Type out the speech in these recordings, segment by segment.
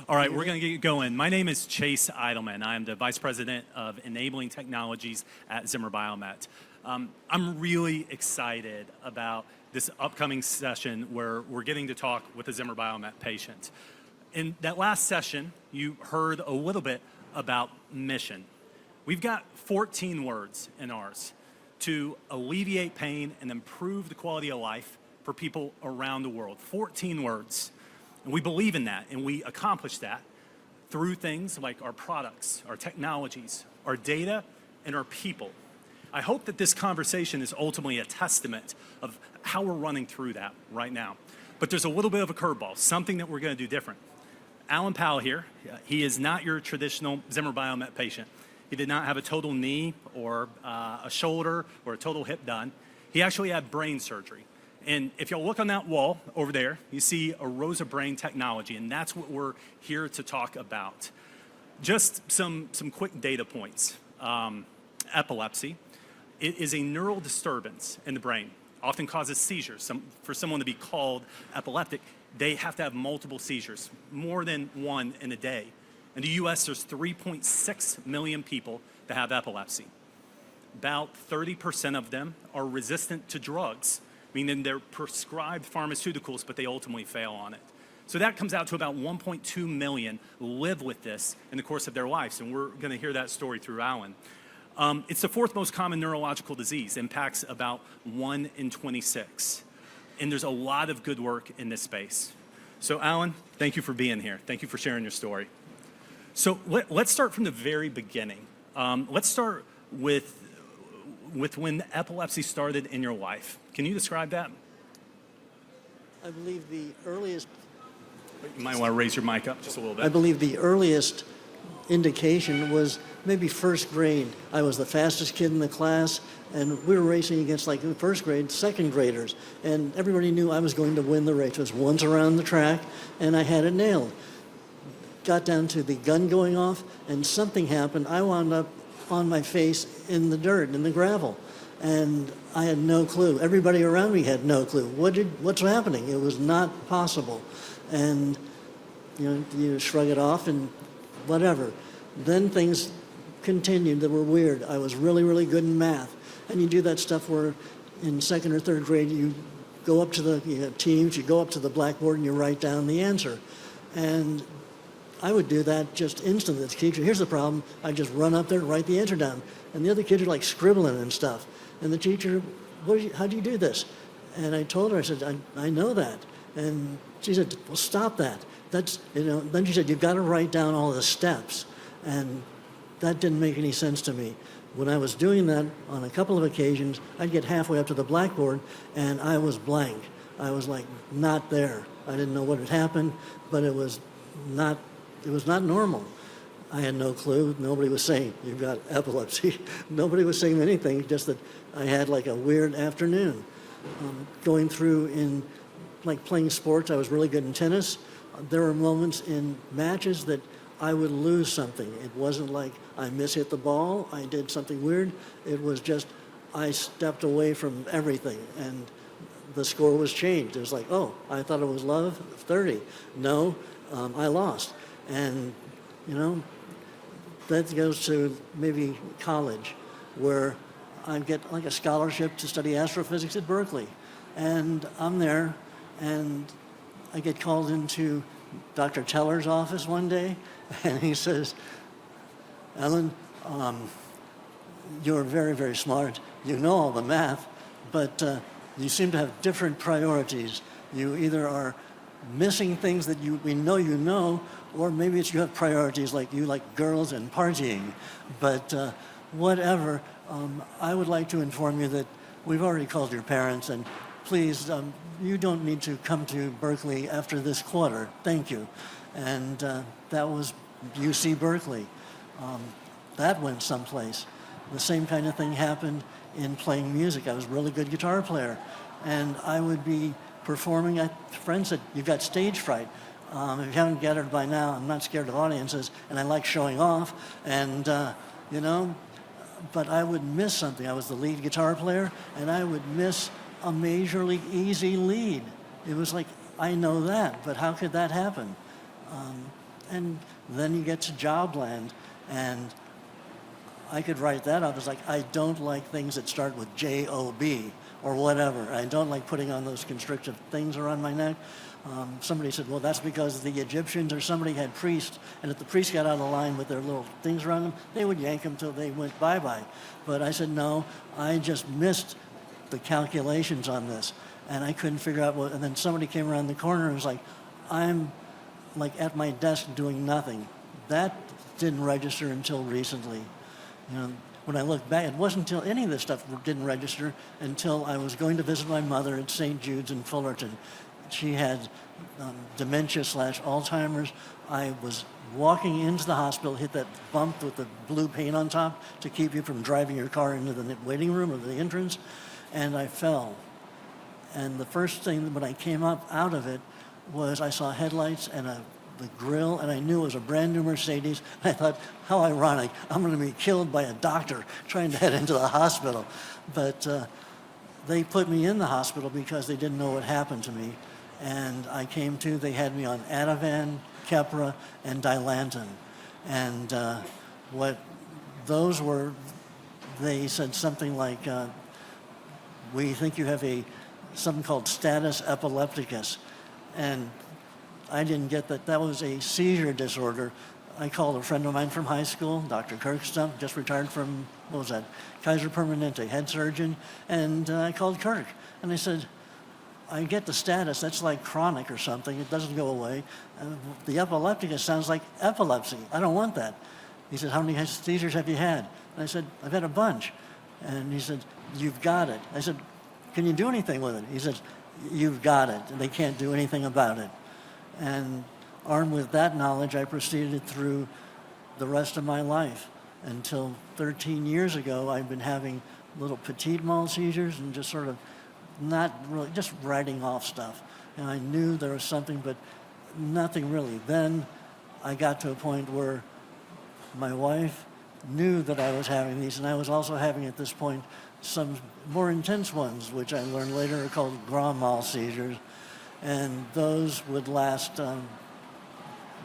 All right, we're going to get going. My name is Chase Eidelman. I am the Vice President of Enabling Technologies at Zimmer Biomet. I'm really excited about this upcoming session where we're getting to talk with a Zimmer Biomet patient. In that last session, you heard a little bit about mission. We've got 14 words in ours to alleviate pain and improve the quality of life for people around the world. 14 words. And we believe in that, and we accomplish that through things like our products, our technologies, our data, and our people. I hope that this conversation is ultimately a testament of how we're running through that right now. But there's a little bit of a curveball, something that we're going to do different. Alan Powell here, he is not your traditional Zimmer Biomet patient. He did not have a total knee or a shoulder or a total hip done. He actually had brain surgery. And if you'll look on that wall over there, you see a rows of brain technology, and that's what we're here to talk about. Just some quick data points. Epilepsy, it is a neural disturbance in the brain, often causes seizures. For someone to be called epileptic, they have to have multiple seizures, more than one in a day. In the US, there's 3.6 million people that have epilepsy. About 30% of them are resistant to drugs, meaning they're prescribed pharmaceuticals, but they ultimately fail on it. So that comes out to about 1.2 million live with this in the course of their lives, and we're going to hear that story through Alan. It's the fourth most common neurological disease, impacts about 1 in 26. And there's a lot of good work in this space. So Alan, thank you for being here. Thank you for sharing your story. So let's start from the very beginning. Let's start with when epilepsy started in your life. Can you describe that? I believe the earliest... You might want to raise your mic up just a little bit. I believe the earliest indication was maybe first grade. I was the fastest kid in the class, and we were racing against, like, in first grade, second graders. And everybody knew I was going to win the race. It was once around the track, and I had it nailed. Got down to the gun going off, and something happened. I wound up on my face in the dirt, in the gravel. And I had no clue. Everybody around me had no clue. What's happening? It was not possible. And you shrug it off and whatever. Then things continued that were weird. I was really, really good in math. And you do that stuff where in second or third grade, you go up to you have teams, you go up to the blackboard and you write down the answer. And I would do that just instantly. The teacher, here's the problem. I just run up there and write the answer down. And the other kids are like scribbling and stuff. And the teacher, how do you do this? And I told her, I said, I know that. And she said, well, stop that. Then she said, you've got to write down all the steps. And that didn't make any sense to me. When I was doing that on a couple of occasions, I'd get halfway up to the blackboard and I was blank. I was like not there. I didn't know what had happened, but it was not normal. I had no clue. Nobody was saying, you've got epilepsy. Nobody was saying anything, just that I had like a weird afternoon. Going through in, like playing sports, I was really good in tennis. There were moments in matches that I would lose something. It wasn't like I mishit the ball, I did something weird. It was just, I stepped away from everything and the score was changed. It was like, oh, I thought it was love, 30. No, I lost. And, that goes to maybe college, where I get like a scholarship to study astrophysics at Berkeley. And I'm there, and I get called into Dr. Teller's office one day, and he says, Alan, you're very, very smart. You know all the math, but you seem to have different priorities. You either are missing things that we know you know, or maybe it's you have priorities like you like girls and partying. But whatever, I would like to inform you that we've already called your parents, and please, you don't need to come to Berkeley after this quarter. Thank you. And that was UC Berkeley. That went someplace. The same kind of thing happened in playing music. I was a really good guitar player, and I would be performing. Friends said, you've got stage fright. If you haven't gathered by now, I'm not scared of audiences, and I like showing off, and but I would miss something. I was the lead guitar player, and I would miss a majorly easy lead. It was like, I know that, but how could that happen? And then you get to Jobland, and I could write that up as like, I don't like things that start with J-O-B or whatever. I don't like putting on those constrictive things around my neck. Somebody said, well, that's because the Egyptians or somebody had priests, and if the priests got out of line with their little things around them, they would yank them till they went bye-bye. But I said, no, I just missed the calculations on this, and I couldn't figure out what, and then somebody came around the corner and was like, I'm like at my desk doing nothing. That didn't register until recently. You know, when I look back, it wasn't until any of this stuff didn't register until I was going to visit my mother at St. Jude's in Fullerton. She had dementia/Alzheimer's. I was walking into the hospital, hit that bump with the blue paint on top to keep you from driving your car into the waiting room or the entrance, and I fell. And the first thing when I came up out of it was I saw headlights and the grill, and I knew it was a brand new Mercedes. I thought, how ironic, I'm going to be killed by a doctor trying to head into the hospital. But they put me in the hospital because they didn't know what happened to me. And I came to, they had me on Ativan, Keppra, and Dilantin. And what those were, they said something like, we think you have something called status epilepticus. And I didn't get that. That was a seizure disorder. I called a friend of mine from high school, Dr. Kirkstump, just retired from, what was that, Kaiser Permanente, head surgeon, and I called Kirk. And I said, I get the status, that's like chronic or something, it doesn't go away. The epilepticus sounds like epilepsy, I don't want that. He said, how many seizures have you had? And I said, I've had a bunch. And he said, you've got it. I said, can you do anything with it? He said, you've got it, and they can't do anything about it. And armed with that knowledge, I proceeded through the rest of my life. Until 13 years ago, I've been having little petit mal seizures and just sort of not really, just writing off stuff. And I knew there was something, but nothing really. Then I got to a point where my wife knew that I was having these, and I was also having at this point some more intense ones, which I learned later are called grand mal seizures. And those would last,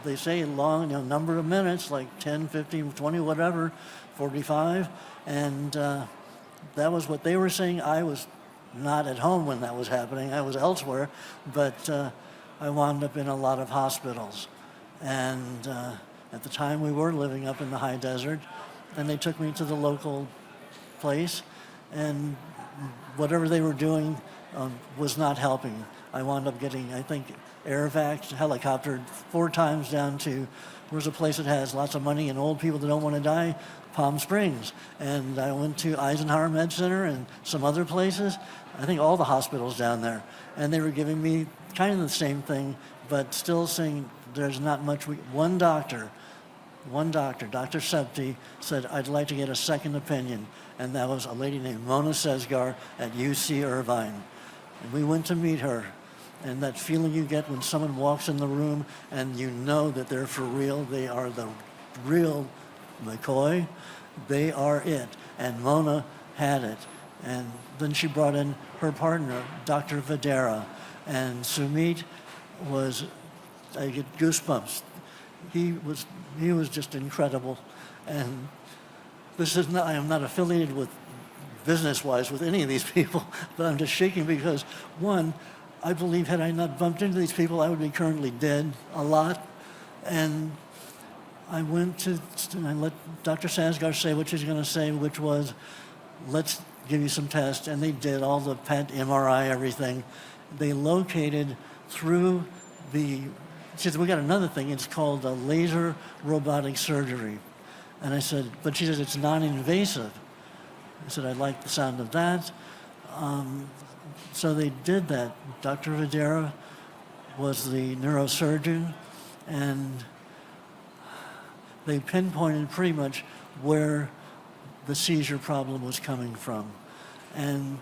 they say long, number of minutes, like 10, 15, 20, whatever, 45. And that was what they were saying. I was not at home when that was happening. I was elsewhere, but I wound up in a lot of hospitals. And at the time we were living up in the high desert, and they took me to the local place, and whatever they were doing was not helping. I wound up getting, I think, air vac, helicoptered 4 times down to, where's a place that has lots of money and old people that don't want to die? Palm Springs. And I went to Eisenhower Med Center and some other places, I think all the hospitals down there. And they were giving me kind of the same thing, but still saying there's not much. One doctor, Dr. Septi, said, I'd like to get a second opinion. And that was a lady named Mona Sesgar at UC Irvine. And we went to meet her. And that feeling you get when someone walks in the room and you know that they're for real, they are the real McCoy, they are it. And Mona had it. And then she brought in her partner, Dr. Videra. And Sumit was, I get goosebumps. He was just incredible. And this is not, I am not affiliated with business-wise with any of these people, but I'm just shaking because, one, I believe had I not bumped into these people, I would be currently dead a lot. And I went to, I let Dr. Sasgar say what she's going to say, which was, let's give you some tests. And they did all the PET, MRI, everything. They located through the, she said, we got another thing. It's called laser robotic surgery. And I said, but she said, it's non-invasive. I said, I like the sound of that. So they did that. Dr. Videra was the neurosurgeon, and they pinpointed pretty much where the seizure problem was coming from. And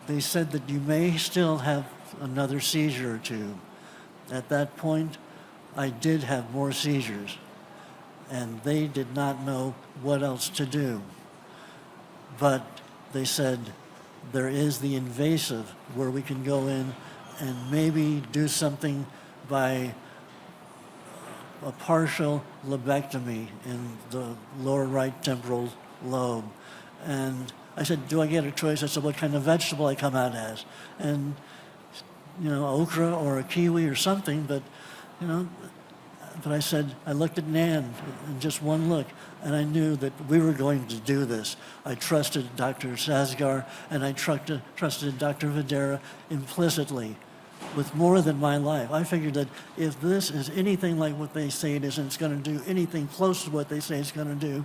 they said that you may still have another seizure or two. At that point, I did have more seizures, and they did not know what else to do. But they said, there is the invasive where we can go in and maybe do something by a partial lobectomy in the lower right temporal lobe. And I said, do I get a choice? I said, what kind of vegetable I come out as? And, okra or a kiwi or something, but I said, I looked at Nan in just one look, and I knew that we were going to do this. I trusted Dr. Sasgar, and I trusted Dr. Videra implicitly with more than my life. I figured that if this is anything like what they say it is, and it's going to do anything close to what they say it's going to do,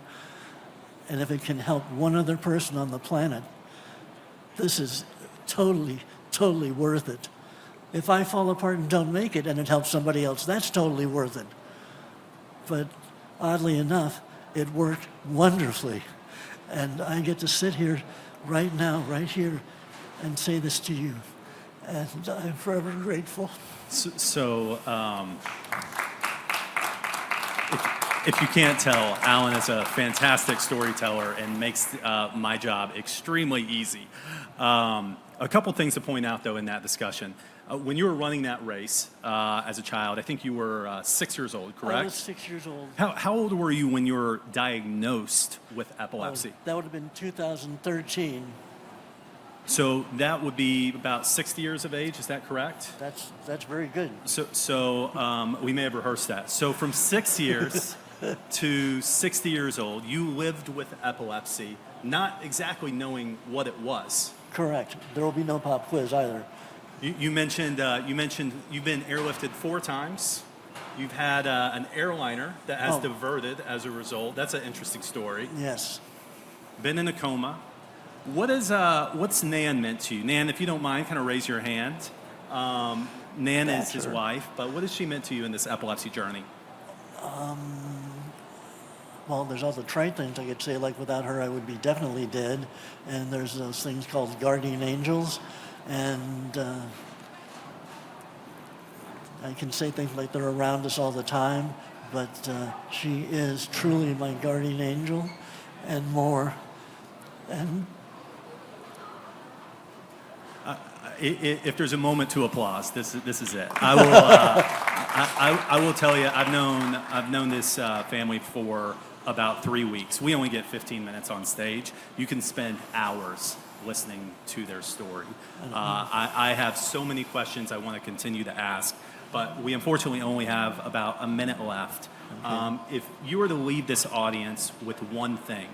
and if it can help one other person on the planet, this is totally, totally worth it. If I fall apart and don't make it and it helps somebody else, that's totally worth it. But oddly enough, it worked wonderfully. And I get to sit here right now, right here, and say this to you. And I'm forever grateful. If you can't tell, Alan is a fantastic storyteller and makes my job extremely easy. A couple things to point out, though, in that discussion. When you were running that race as a child, I think you were 6 years old, correct? I was 6 years old. How old were you when you were diagnosed with epilepsy? That would have been 2013. So that would be about 60 years of age, is that correct? That's very good. So we may have rehearsed that. So from 6 years to 60 years old, you lived with epilepsy, not exactly knowing what it was. Correct. There will be no pop quiz either. You mentioned you've been airlifted 4 times. You've had an airliner that has diverted as a result. That's an interesting story. Yes. Been in a coma. What's Nan meant to you? Nan, if you don't mind, kind of raise your hand. Nan is his wife, but what has she meant to you in this epilepsy journey? Well, there's all the trite things I could say, like without her I would be definitely dead. And there's those things called guardian angels. And I can say things like they're around us all the time, but she is truly my guardian angel and more. And if there's a moment to applause, this is it. I will tell you, I've known this family for about 3 weeks. We only get 15 minutes on stage. You can spend hours listening to their story. I have so many questions I want to continue to ask, but we unfortunately only have about a minute left. Okay. If you were to leave this audience with one thing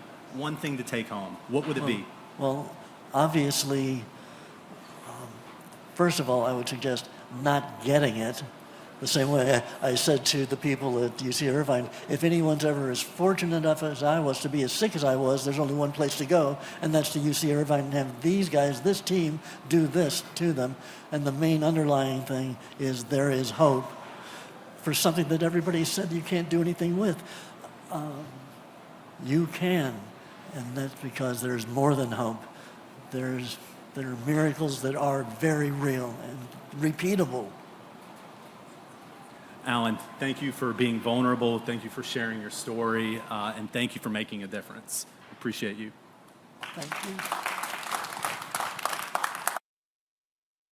to take home, what would it be? Well, obviously, first of all, I would suggest not getting it. The same way I said to the people at UC Irvine, if anyone's ever as fortunate enough as I was to be as sick as I was, there's only one place to go, and that's to UC Irvine and have these guys, this team, do this to them. And the main underlying thing is there is hope for something that everybody said you can't do anything with. You can, and that's because there's more than hope. There are miracles that are very real and repeatable. Alan, thank you for being vulnerable. Thank you for sharing your story. And thank you for making a difference. Appreciate you. Thank you.